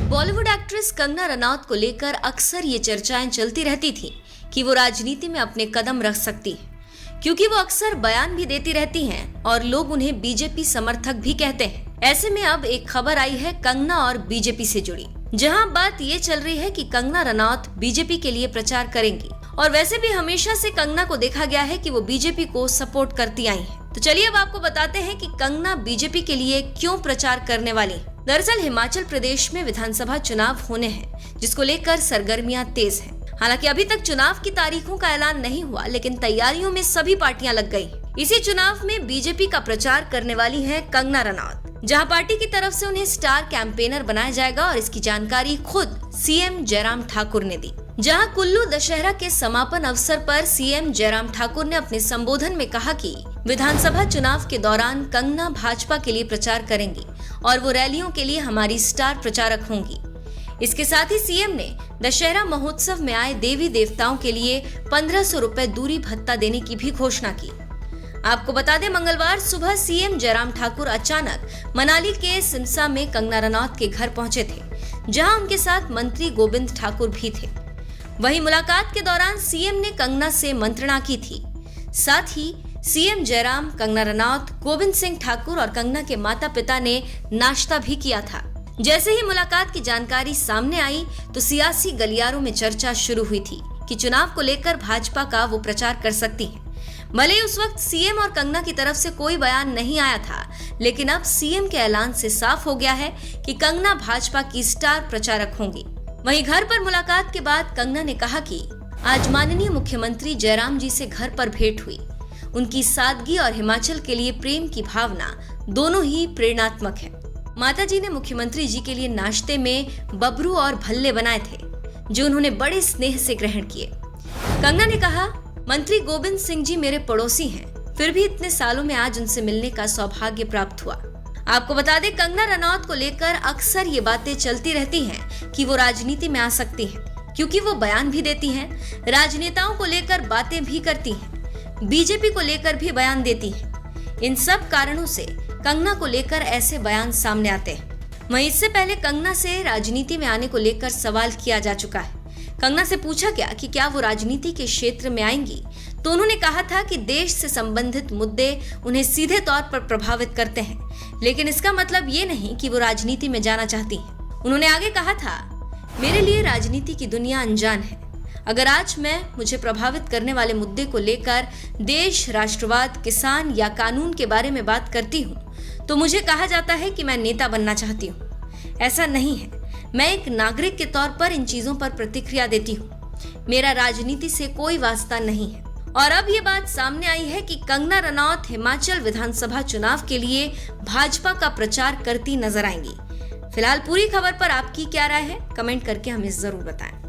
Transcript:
Bollywood actress Kangana Ranaut को लेकर अक्सर ये चर्चाएं चलती रहती थी कि वो राजनीति में अपने कदम रख सकती है, क्योंकि वो अक्सर बयान भी देती रहती हैं और लोग उन्हें बीजेपी समर्थक भी कहते हैं। ऐसे में अब एक खबर आई है कंगना और बीजेपी से जुड़ी, जहां बात ये चल रही है कि कंगना रनौत बीजेपी के लिए प्रचार करेंगी। और वैसे भी हमेशा से कंगना को देखा गया है कि वो बीजेपी को सपोर्ट करती आई हैं। तो चलिए अब आपको बताते हैं कि कंगना बीजेपी के लिए क्यों प्रचार करने वाली है। दरअसल हिमाचल प्रदेश में विधानसभा चुनाव होने हैं, जिसको लेकर सरगर्मियां तेज हैं। हालांकि अभी तक चुनाव की तारीखों का ऐलान नहीं हुआ, लेकिन तैयारियों में सभी पार्टियां लग गई। इसी चुनाव में बीजेपी का प्रचार करने वाली है कंगना रनौत, जहां पार्टी की तरफ से उन्हें स्टार कैंपेनर बनाया जाएगा और इसकी जानकारी खुद सीएम जयराम ठाकुर ने दी। जहां कुल्लू दशहरा के समापन अवसर पर सीएम जयराम ठाकुर ने अपने संबोधन में कहा कि विधानसभा चुनाव के दौरान कंगना भाजपा के लिए प्रचार करेंगी और वो रैलियों के लिए हमारी स्टार प्रचारक होंगी। इसके साथ ही सीएम ने दशहरा महोत्सव में आए देवी देवताओं के लिए 1500 रुपए दूरी भत्ता देने की भी घोषणा की। आपको बता दें, मंगलवार सुबह सीएम जयराम ठाकुर अचानक मनाली के सिमसा में कंगना रनौत के घर पहुंचे थे, जहां उनके साथ मंत्री गोविंद ठाकुर भी थे। वहीं मुलाकात के दौरान सीएम ने कंगना से मंत्रणा की थी। साथ ही सीएम जयराम, कंगना रनौत, गोविंद सिंह ठाकुर और कंगना के माता पिता ने नाश्ता भी किया था। जैसे ही मुलाकात की जानकारी सामने आई तो सियासी गलियारों में चर्चा शुरू हुई थी कि चुनाव को लेकर भाजपा का वो प्रचार कर सकती है। भले ही उस वक्त सीएम और कंगना की तरफ से कोई बयान नहीं आया था, लेकिन अब सीएम के ऐलान से साफ हो गया है कि कंगना भाजपा की स्टार प्रचारक होंगी। वहीं घर पर मुलाकात के बाद कंगना ने कहा कि आज माननीय मुख्यमंत्री जयराम जी से घर पर भेंट हुई। उनकी सादगी और हिमाचल के लिए प्रेम की भावना दोनों ही प्रेरणात्मक है। माताजी ने मुख्यमंत्री जी के लिए नाश्ते में बबरू और भल्ले बनाए थे, जो उन्होंने बड़े स्नेह से ग्रहण किए। कंगना ने कहा, मंत्री गोविंद सिंह जी मेरे पड़ोसी हैं, फिर भी इतने सालों में आज उनसे मिलने का सौभाग्य प्राप्त हुआ। आपको बता दें, कंगना रनौत को लेकर अक्सर ये बातें चलती रहती हैं कि वो राजनीति में आ सकती हैं, क्योंकि वो बयान भी देती हैं, राजनेताओं को लेकर बातें भी करती हैं, बीजेपी को लेकर भी बयान देती हैं। इन सब कारणों से कंगना को लेकर ऐसे बयान सामने आते हैं। वहीं इससे पहले कंगना से राजनीति में आने को लेकर सवाल किया जा चुका है। कंगना से पूछा गया कि क्या वो राजनीति के क्षेत्र में आएंगी, तो उन्होंने कहा था कि देश से संबंधित मुद्दे उन्हें सीधे तौर पर प्रभावित करते हैं, लेकिन इसका मतलब ये नहीं कि वो राजनीति में जाना चाहती हैं। उन्होंने आगे कहा था, मेरे लिए राजनीति की दुनिया अनजान है। अगर आज मुझे प्रभावित करने वाले मुद्दे को लेकर देश, राष्ट्रवाद, किसान या कानून के बारे में बात करती हूँ, तो मुझे कहा जाता है कि मैं नेता बनना चाहती हूँ। ऐसा नहीं है, मैं एक नागरिक के तौर पर इन चीजों पर प्रतिक्रिया देती हूँ। मेरा राजनीति से कोई वास्ता नहीं है। और अब ये बात सामने आई है कि कंगना रनौत हिमाचल विधानसभा चुनाव के लिए भाजपा का प्रचार करती नजर आएंगी। फिलहाल पूरी खबर पर आपकी क्या राय है, कमेंट करके हमें जरूर बताएं।